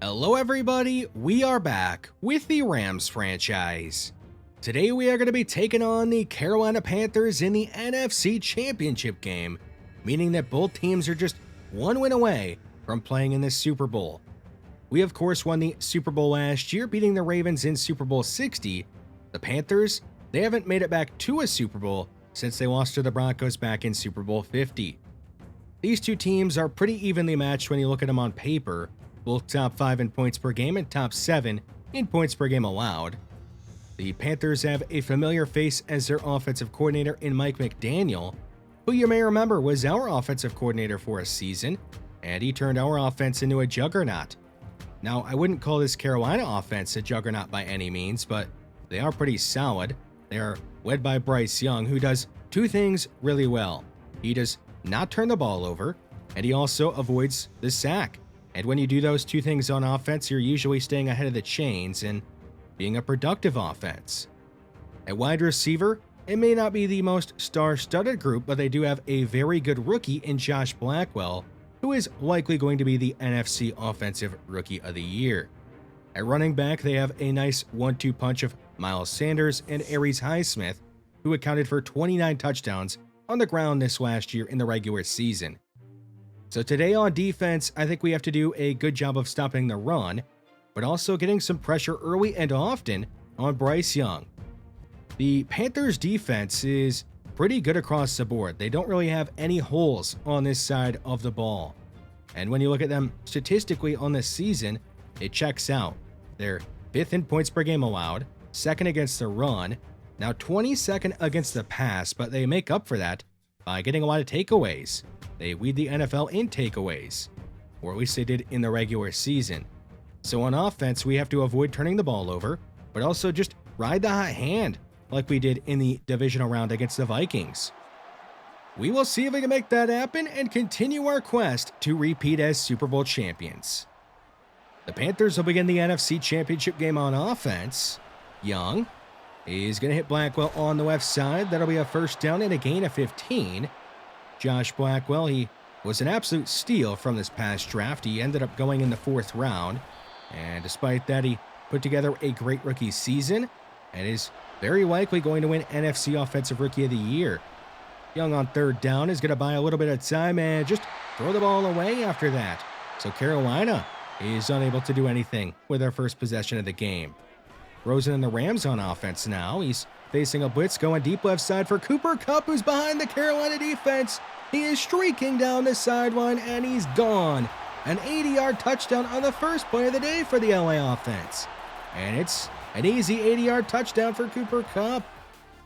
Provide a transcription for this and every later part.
Hello everybody, we are back with the Rams franchise. Today we are going to be taking on the Carolina Panthers in the NFC Championship game, meaning that both teams are just one win away from playing in this Super Bowl. We of course won the Super Bowl last year, beating the Ravens in Super Bowl 60. The Panthers, they haven't made it back to a Super Bowl since they lost to the Broncos back in Super Bowl 50. These two teams are pretty evenly matched when you look at them on paper, both top 5 in points per game and top 7 in points per game allowed. The Panthers have a familiar face as their offensive coordinator in Mike McDaniel, who you may remember was our offensive coordinator for a season, and he turned our offense into a juggernaut. Now, I wouldn't call this Carolina offense a juggernaut by any means, but they are pretty solid. They are led by Bryce Young, who does two things really well. He does not turn the ball over, and he also avoids the sack. And when you do those two things on offense, you're usually staying ahead of the chains and being a productive offense. At wide receiver, it may not be the most star-studded group, but they do have a very good rookie in Josh Blackwell, who is likely going to be the NFC Offensive Rookie of the Year. At running back, they have a nice 1-2 punch of Miles Sanders and Aries Highsmith, who accounted for 29 touchdowns on the ground this last year in the regular season. So today on defense, I think we have to do a good job of stopping the run, but also getting some pressure early and often on Bryce Young. The Panthers defense is pretty good across the board. They don't really have any holes on this side of the ball. And when you look at them statistically on this season, it checks out. They're 5th in points per game allowed, 2nd against the run, now 22nd against the pass, but they make up for that by getting a lot of takeaways. They lead the NFL in takeaways, or at least they did in the regular season. So on offense, we have to avoid turning the ball over, but also just ride the hot hand like we did in the divisional round against the Vikings. We will see if we can make that happen and continue our quest to repeat as Super Bowl champions. The Panthers will begin the NFC Championship game on offense. Young is going to hit Blackwell on the left side. That'll be a first down and a gain of 15. Josh Blackwell, he was an absolute steal from this past draft. He ended up going in the 4th round, and despite that, he put together a great rookie season and is very likely going to win NFC Offensive Rookie of the Year. Young on 3rd down is going to buy a little bit of time and just throw the ball away after that. So Carolina is unable to do anything with their first possession of the game. Rosen and the Rams on offense now. He's facing a blitz going deep left side for Cooper Kupp, who's behind the Carolina defense. He is streaking down the sideline, and he's gone. An 80-yard touchdown on the first play of the day for the LA offense. And it's an easy 80-yard touchdown for Cooper Kupp.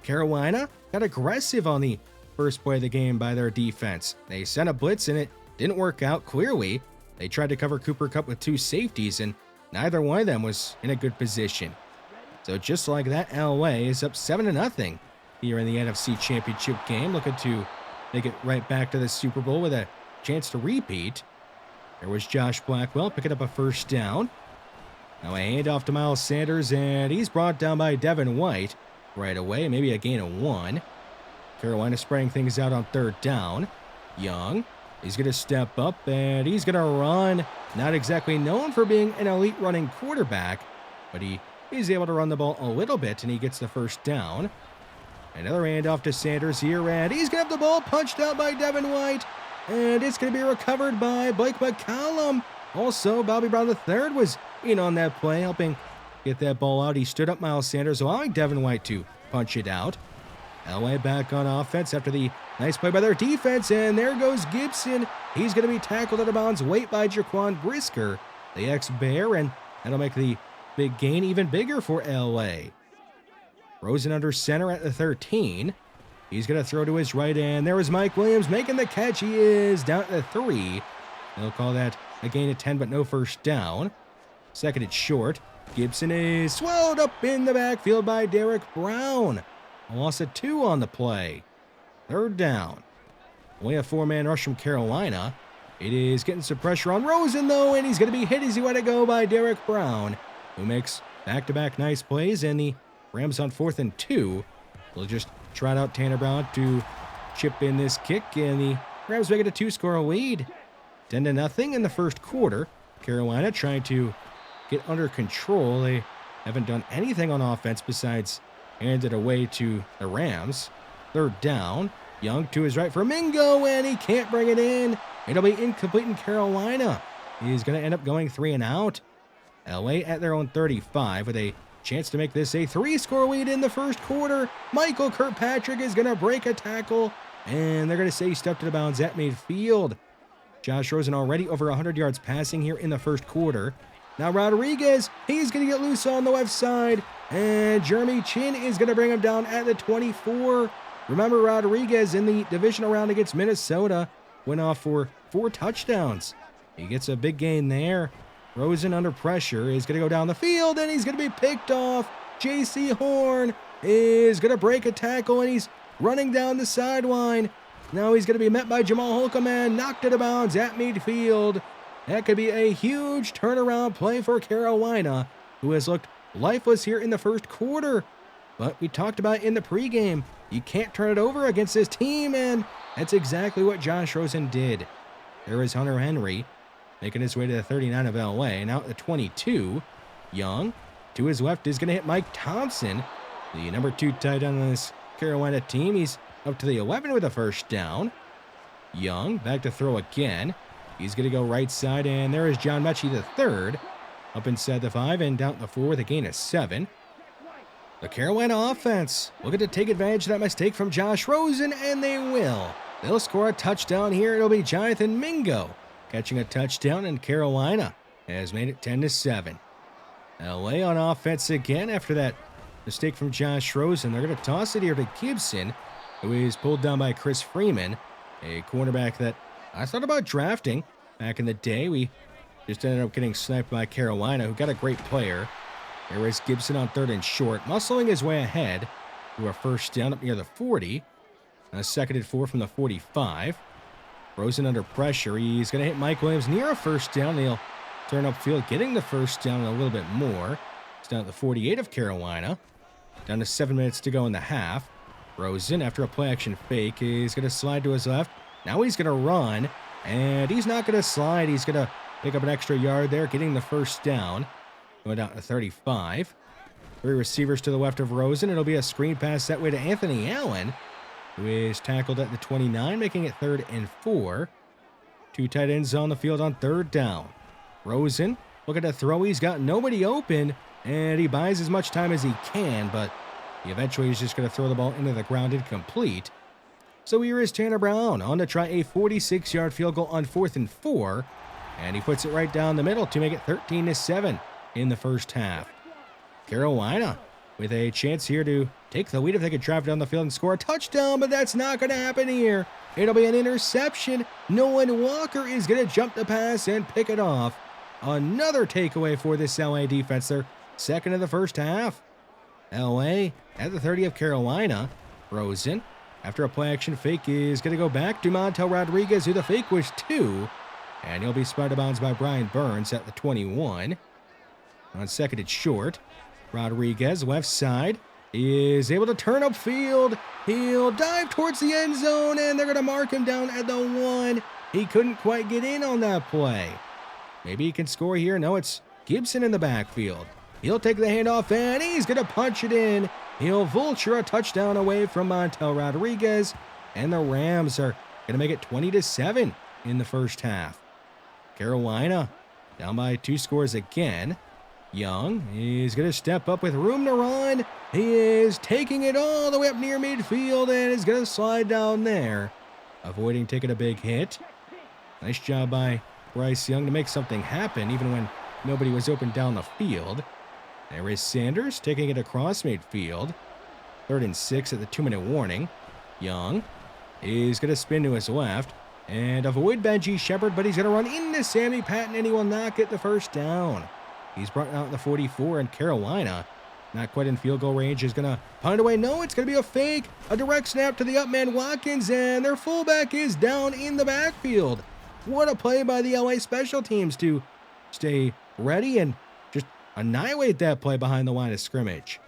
Carolina got aggressive on the first play of the game by their defense. They sent a blitz, and it didn't work out clearly. They tried to cover Cooper Kupp with 2 safeties, and neither one of them was in a good position. So just like that, LA is up 7-0 here in the NFC Championship game, looking to make it right back to the Super Bowl with a chance to repeat. There was Josh Blackwell picking up a first down. Now a handoff to Miles Sanders, and he's brought down by Devin White right away, maybe a gain of 1. Carolina spraying things out on 3rd down. Young, he's going to step up, and he's going to run. Not exactly known for being an elite running quarterback, but he's able to run the ball a little bit, and he gets the first down. Another handoff to Sanders here, and he's going to have the ball punched out by Devin White, and it's going to be recovered by Blake McCollum. Also, Bobby Brown III was in on that play, helping get that ball out. He stood up Miles Sanders, allowing Devin White to punch it out. LA back on offense after the nice play by their defense, and there goes Gibson. He's going to be tackled out of bounds late by Jaquan Brisker, the ex-Bear, and that'll make the big gain even bigger for LA. Rosen under center at the 13. He's going to throw to his right, and there is Mike Williams making the catch. He is down at the 3. They'll call that a gain of 10, but no first down. 2nd and short. Gibson is swallowed up in the backfield by Derek Brown. A loss of 2 on the play. 3rd down. Only a 4-man rush from Carolina. It is getting some pressure on Rosen, though, and he's going to be hit as he let it go by Derek Brown, who makes back-to-back nice plays, and the Rams on 4th and 2 will just trot out Tanner Brown to chip in this kick, and the Rams make it a 2-score lead. 10-0 in the first quarter. Carolina trying to get under control. They haven't done anything on offense besides hand it away to the Rams. Third down. Young to his right for Mingo, and he can't bring it in. It'll be incomplete in Carolina. He's going to end up going 3 and out. LA at their own 35 with a chance to make this a 3-score lead in the first quarter. Michael Kirkpatrick is going to break a tackle, and they're going to say he stepped to the bounds at midfield. Josh Rosen already over 100 yards passing here in the first quarter. Now Rodriguez, he's going to get loose on the left side, and Jeremy Chin is going to bring him down at the 24. Remember, Rodriguez in the divisional round against Minnesota went off for 4 touchdowns. He gets a big gain there. Rosen under pressure is going to go down the field, and he's going to be picked off. J.C. Horn is going to break a tackle, and he's running down the sideline. Now he's going to be met by Jamal Holcomb and knocked out of bounds at midfield. That could be a huge turnaround play for Carolina, who has looked lifeless here in the first quarter. But we talked about in the pregame, you can't turn it over against this team, and that's exactly what Josh Rosen did. There is Hunter Henry making his way to the 39 of LA. Now at the 22, Young to his left is going to hit Mike Thompson, the number 2 tight end on this Carolina team. He's up to the 11 with a first down. Young back to throw again. He's going to go right side, and there is John Mechie the third. Up inside the 5 and down the 4 with a gain of 7. The Carolina offense looking to take advantage of that mistake from Josh Rosen, and they will. They'll score a touchdown here. It'll be Jonathan Mingo catching a touchdown, and Carolina has made it 10-7. LA on offense again after that mistake from Josh Rosen. They're going to toss it here to Gibson, who is pulled down by Chris Freeman, a cornerback that I thought about drafting back in the day. We just ended up getting sniped by Carolina, who got a great player. There is Gibson on 3rd and short, muscling his way ahead to a first down up near the 40. A 2nd and 4 from the 45. Rosen under pressure. He's going to hit Mike Williams near a first down. He'll turn upfield, getting the first down and a little bit more. It's down at the 48 of Carolina. Down to 7 minutes to go in the half. Rosen, after a play-action fake, is going to slide to his left. Now he's going to run, and he's not going to slide. He's going to pick up an extra yard there, getting the first down. Going down to 35. 3 receivers to the left of Rosen. It'll be a screen pass that way to Anthony Allen, who is tackled at the 29, making it 3rd and 4. 2 tight ends on the field on 3rd down. Rosen, look at the throw. He's got nobody open, and he buys as much time as he can, but he eventually is just going to throw the ball into the ground incomplete. So here is Tanner Brown on to try a 46-yard field goal on 4th and 4, and he puts it right down the middle to make it 13-7 in the first half. Carolina with a chance here to take the lead if they could drive down the field and score a touchdown, but that's not going to happen here. It'll be an interception. Nolan Walker is going to jump the pass and pick it off. Another takeaway for this LA defense. Their 2nd of the first half. LA at the 30 of Carolina. Rosen, after a play-action fake, is going to go back to Montel Rodriguez, who the fake was 2. And he'll be spun out of bounds by Brian Burns at the 21. On 2nd and short, Rodriguez, left side, is able to turn upfield. He'll dive towards the end zone, and they're going to mark him down at the 1. He couldn't quite get in on that play. Maybe he can score here. No, it's Gibson in the backfield. He'll take the handoff, and he's going to punch it in. He'll vulture a touchdown away from Montel Rodriguez, and the Rams are going to make it 20-7 in the first half. Carolina down by 2 scores again. Young is going to step up with room to run. He is taking it all the way up near midfield and is going to slide down there, avoiding taking a big hit. Nice job by Bryce Young to make something happen even when nobody was open down the field. There is Sanders taking it across midfield. 3rd and 6 at the 2-minute warning. Young is going to spin to his left and avoid Benji Shepard, but he's going to run into Sammy Patton and he will not get the first down. He's brought out in the 44, and Carolina, not quite in field goal range, is going to punt it away. No, it's going to be a fake. A direct snap to the up man, Watkins, and their fullback is down in the backfield. What a play by the LA special teams to stay ready and just annihilate that play behind the line of scrimmage.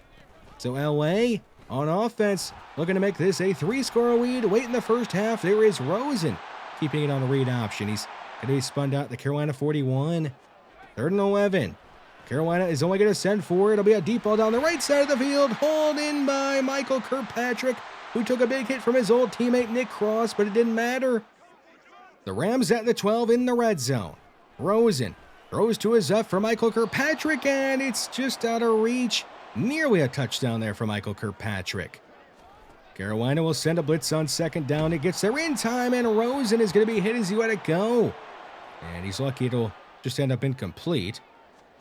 So LA on offense looking to make this a 3-score lead. Late in the first half, there is Rosen keeping it on the read option. He's going to be spun out at the Carolina 41. 3rd and 11. Carolina is only going to send for it. It'll be a deep ball down the right side of the field, hauled in by Michael Kirkpatrick, who took a big hit from his old teammate Nick Cross, but it didn't matter. The Rams at the 12 in the red zone. Rosen throws to his left for Michael Kirkpatrick, and it's just out of reach. Nearly a touchdown there for Michael Kirkpatrick. Carolina will send a blitz on 2nd down. It gets there in time, and Rosen is going to be hit as he let it go. And he's lucky it'll just end up incomplete.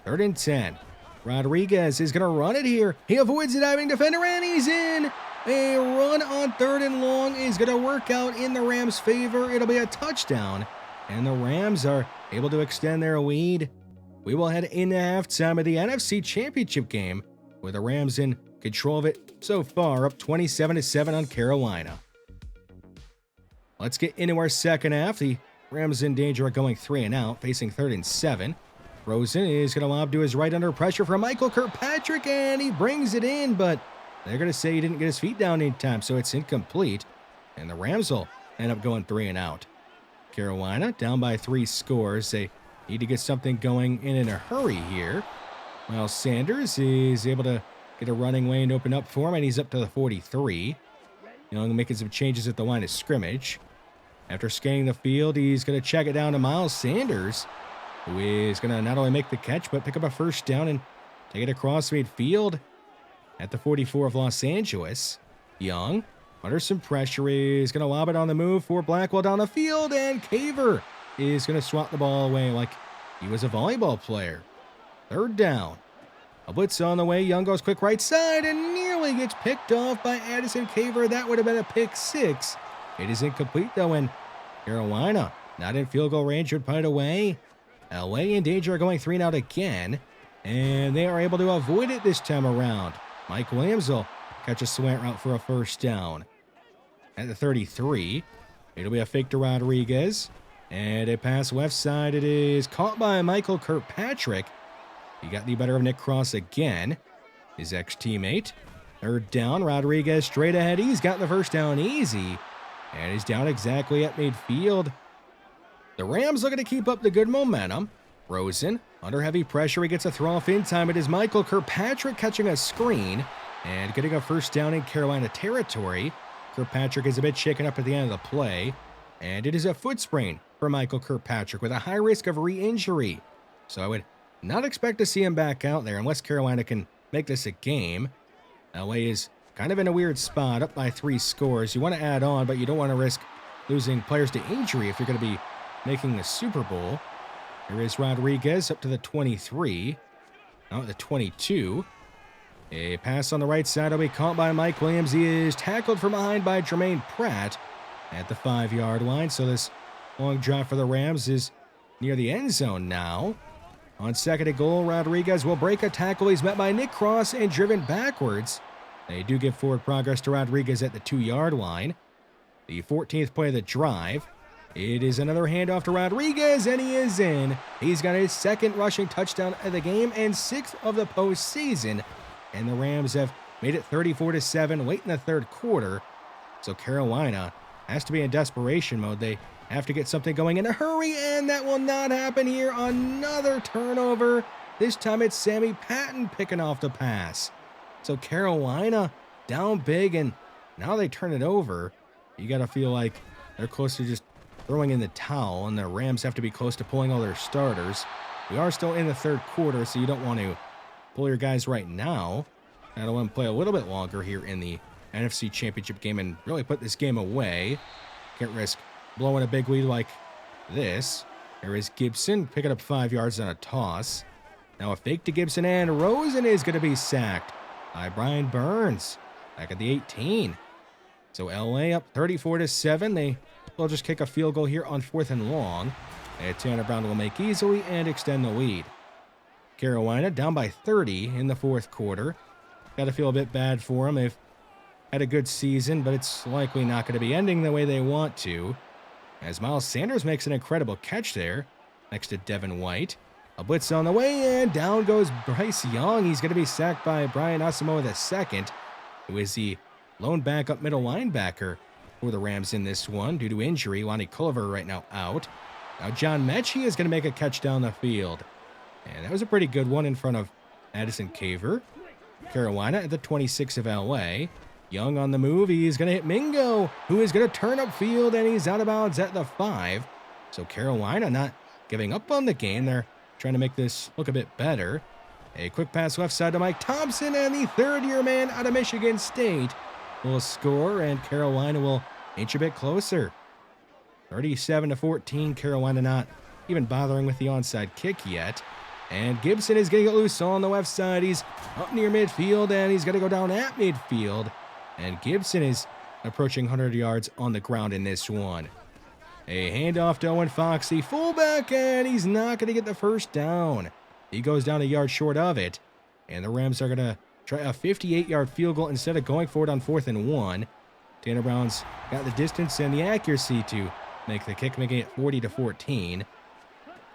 3rd and 10. Rodriguez is going to run it here. He avoids the diving defender, and he's in. A run on 3rd and long is going to work out in the Rams' favor. It'll be a touchdown, and the Rams are able to extend their lead. We will head into halftime of the NFC Championship game, with the Rams in control of it so far, up 27-7 on Carolina. Let's get into our second half. The Rams in danger of going 3 and out, facing 3rd and 7. Rosen is going to lob to his right under pressure from Michael Kirkpatrick, and he brings it in, but they're going to say he didn't get his feet down in time, so it's incomplete, and the Rams will end up going 3 and out. Carolina down by 3 scores. They need to get something going in a hurry here. Miles Sanders is able to get a running lane open up for him, and he's up to the 43. Young making some changes at the line of scrimmage. After scanning the field, he's going to check it down to Miles Sanders, who is going to not only make the catch, but pick up a 1st down and take it across midfield at the 44 of Los Angeles. Young, under some pressure, is going to lob it on the move for Blackwell down the field, and Caver is going to swat the ball away like he was a volleyball player. 3rd down. A blitz on the way. Young goes quick right side and nearly gets picked off by Addison Caver. That would have been a pick 6. It is incomplete, though, and Carolina not in field goal range would put it away. LA in danger of going 3 and out again, and they are able to avoid it this time around. Mike Williams will catch a slant route for a 1st down. At the 33, it'll be a fake to Rodriguez, and a pass left side. It is caught by Michael Kirkpatrick. He got the better of Nick Cross again, his ex-teammate. 3rd down, Rodriguez straight ahead. He's got the 1st down easy, and he's down exactly at midfield. The Rams looking to keep up the good momentum. Rosen, under heavy pressure, he gets a throw off in time. It is Michael Kirkpatrick catching a screen and getting a 1st down in Carolina territory. Kirkpatrick is a bit shaken up at the end of the play, and it is a foot sprain for Michael Kirkpatrick with a high risk of re-injury. So I would not expect to see him back out there unless Carolina can make this a game. LA is kind of in a weird spot, up by 3 scores. You want to add on, but you don't want to risk losing players to injury if you're going to be making the Super Bowl. Here is Rodriguez up to the 23. Now at the 22. A pass on the right side will be caught by Mike Williams. He is tackled from behind by Jermaine Pratt at the 5-yard line. So this long drive for the Rams is near the end zone now. On 2nd and goal, Rodriguez will break a tackle. He's met by Nick Cross and driven backwards. They do give forward progress to Rodriguez at the 2-yard line. The 14th play of the drive. It is another handoff to Rodriguez, and he is in. He's got his 2nd rushing touchdown of the game and 6th of the postseason. And the Rams have made it 34-7 late in the 3rd quarter. So Carolina has to be in desperation mode. They have to get something going in a hurry, and that will not happen here. Another turnover. This time it's Sammy Patton picking off the pass. So Carolina down big, and now they turn it over. You got to feel like they're close to just throwing in the towel, and the Rams have to be close to pulling all their starters. We are still in the 3rd quarter, so you don't want to pull your guys right now. I don't want to play a little bit longer here in the NFC Championship game and really put this game away. Can't risk blowing a big lead like this. There is Gibson picking up 5 yards on a toss. Now a fake to Gibson, and Rosen is going to be sacked by Brian Burns back at the 18. So LA up 34-7. They will just kick a field goal here on 4th and long. And Tanner Brown will make easily and extend the lead. Carolina down by 30 in the 4th quarter. Got to feel a bit bad for them. They've had a good season, but it's likely not going to be ending the way they want to. As Miles Sanders makes an incredible catch there next to Devin White. A blitz on the way, and down goes Bryce Young. He's going to be sacked by Brian Asamoah II, who is the lone backup middle linebacker for the Rams in this one due to injury. Lonnie Culliver right now out. Now John Mechie is going to make a catch down the field. And that was a pretty good one in front of Addison Caver. Carolina at the 26 of LA. Young on the move. He's going to hit Mingo, who is going to turn upfield, and he's out of bounds at the 5. So Carolina not giving up on the game. They're trying to make this look a bit better. A quick pass left side to Mike Thompson, and the third-year man out of Michigan State will score, and Carolina will inch a bit closer. 37-14, Carolina not even bothering with the onside kick yet. And Gibson is going to get loose on the left side. He's up near midfield, and he's going to go down at midfield. And Gibson is approaching 100 yards on the ground in this one. A handoff to Owen Fox, the fullback, and he's not going to get the first down. He goes down a yard short of it. And the Rams are going to try a 58-yard field goal instead of going for it on 4th and 1. Tanner Brown's got the distance and the accuracy to make the kick, making it 40-14.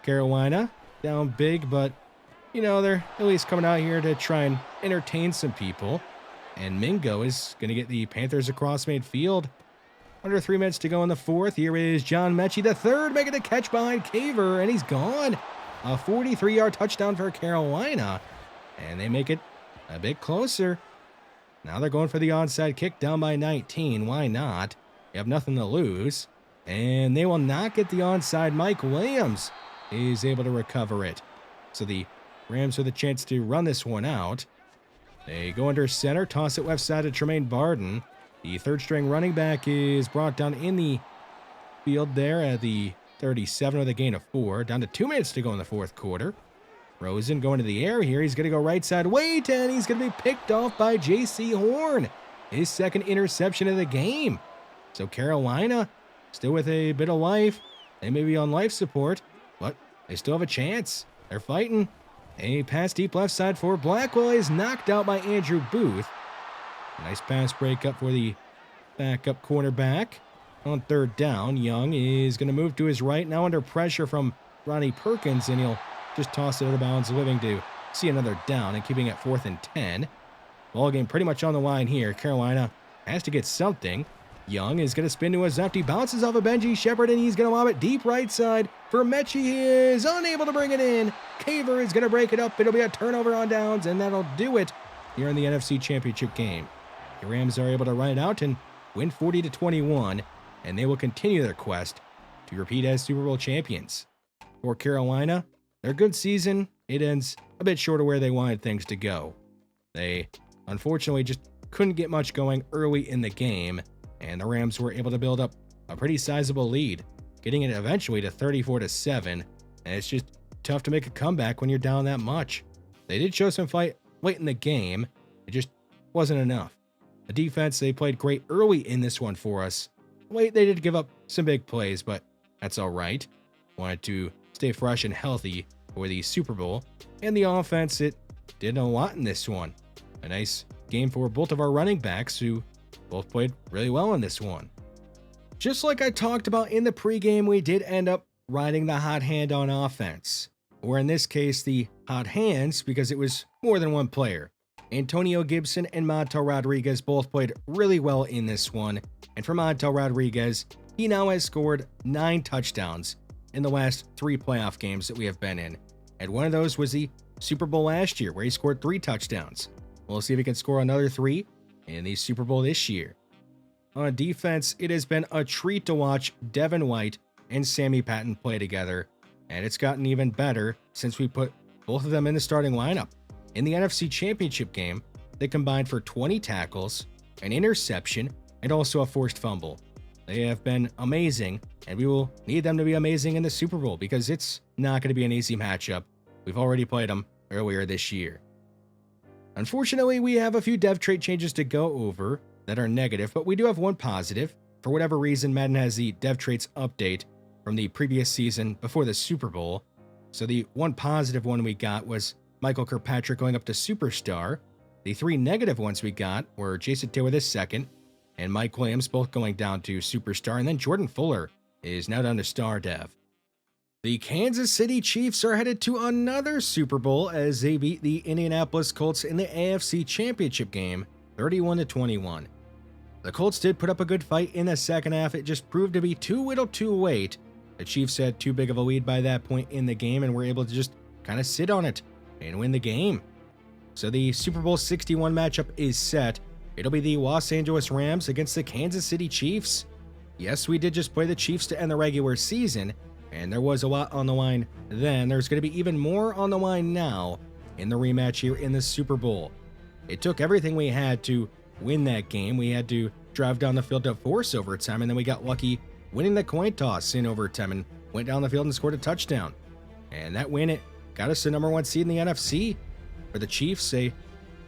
Carolina down big, but, you know, they're at least coming out here to try and entertain some people. And Mingo is going to get the Panthers across midfield. Under 3 minutes to go in the 4th. Here is John Mechie, the third, making a catch behind Caver, and he's gone. A 43-yard touchdown for Carolina, and they make it a bit closer. Now they're going for the onside kick, down by 19. Why not? You have nothing to lose. And they will not get the onside. Mike Williams is able to recover it. So the Rams with a chance to run this one out. They go under center, toss it left side to Tremaine Barden. The third-string running back is brought down in the field there at the 37 with a gain of 4. Down to 2 minutes to go in the 4th quarter. Rosen going to the air here. He's going to go right side. Wait, and he's going to be picked off by J.C. Horn. His second interception of the game. So Carolina still with a bit of life. They may be on life support, but they still have a chance. They're fighting. A pass deep left side for Blackwell is knocked out by Andrew Booth. Nice pass breakup for the backup cornerback. On 3rd down, Young is going to move to his right, now under pressure from Ronnie Perkins, and he'll just toss it out of bounds, living to see another down and keeping it 4th and 10. Ball game pretty much on the line here. Carolina has to get something. Young is going to spin to his left. He bounces off of Benji Shepard, and he's going to lob it deep right side for Mechie. He is unable to bring it in. Caver is going to break it up. It'll be a turnover on downs, and that'll do it here in the NFC Championship game. The Rams are able to run it out and win 40-21, and they will continue their quest to repeat as Super Bowl champions. For Carolina, their good season, it ends a bit short of where they wanted things to go. They unfortunately just couldn't get much going early in the game, and the Rams were able to build up a pretty sizable lead, getting it eventually to 34-7, and it's just tough to make a comeback when you're down that much. They did show some fight late in the game, it just wasn't enough. The defense, they played great early in this one for us. Late, they did give up some big plays, but that's all right. Wanted to stay fresh and healthy for the Super Bowl. And the offense, it did a lot in this one. A nice game for both of our running backs, who both played really well in this one. Just like I talked about in the pregame, we did end up riding the hot hand on offense. Or in this case, the hot hands, because it was more than one player. Antonio Gibson and Montel Rodriguez both played really well in this one. And for Montel Rodriguez, he now has scored 9 touchdowns in the last 3 playoff games that we have been in. And one of those was the Super Bowl last year, where he scored 3 touchdowns. We'll see if he can score another 3 in the Super Bowl this year. On defense, it has been a treat to watch Devin White and Sammy Patton play together. And it's gotten even better since we put both of them in the starting lineup. In the NFC Championship game, they combined for 20 tackles, an interception, and also a forced fumble. They have been amazing, and we will need them to be amazing in the Super Bowl because it's not going to be an easy matchup. We've already played them earlier this year. Unfortunately, we have a few dev trait changes to go over that are negative, but we do have one positive. For whatever reason, Madden has the dev traits update from the previous season before the Super Bowl. So the one positive one we got was Michael Kirkpatrick going up to Superstar. The 3 negative ones we got were Jason Taylor II and Mike Williams both going down to Superstar, and then Jordan Fuller is now down to Star Dev. The Kansas City Chiefs are headed to another Super Bowl as they beat the Indianapolis Colts in the AFC Championship game 31-21. The Colts did put up a good fight in the second half. It just proved to be too little too late. The Chiefs had too big of a lead by that point in the game and were able to just kind of sit on it and win the game. So the Super Bowl 61 matchup is set. It'll be the Los Angeles Rams against the Kansas City Chiefs. Yes, we did just play the Chiefs to end the regular season, and there was a lot on the line then. There's going to be even more on the line now in the rematch here in the Super Bowl. It took everything we had to win that game. We had to drive down the field to force overtime, and then we got lucky winning the coin toss in overtime and went down the field and scored a touchdown. And that win, it got us the #1 seed in the NFC. For the Chiefs, they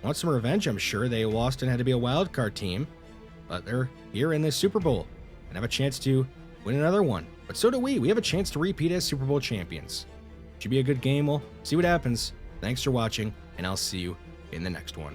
want some revenge, I'm sure. They lost and had to be a wild card team, but they're here in this Super Bowl and have a chance to win another one. But so do we. We have a chance to repeat as Super Bowl champions. Should be a good game. We'll see what happens. Thanks for watching, and I'll see you in the next one.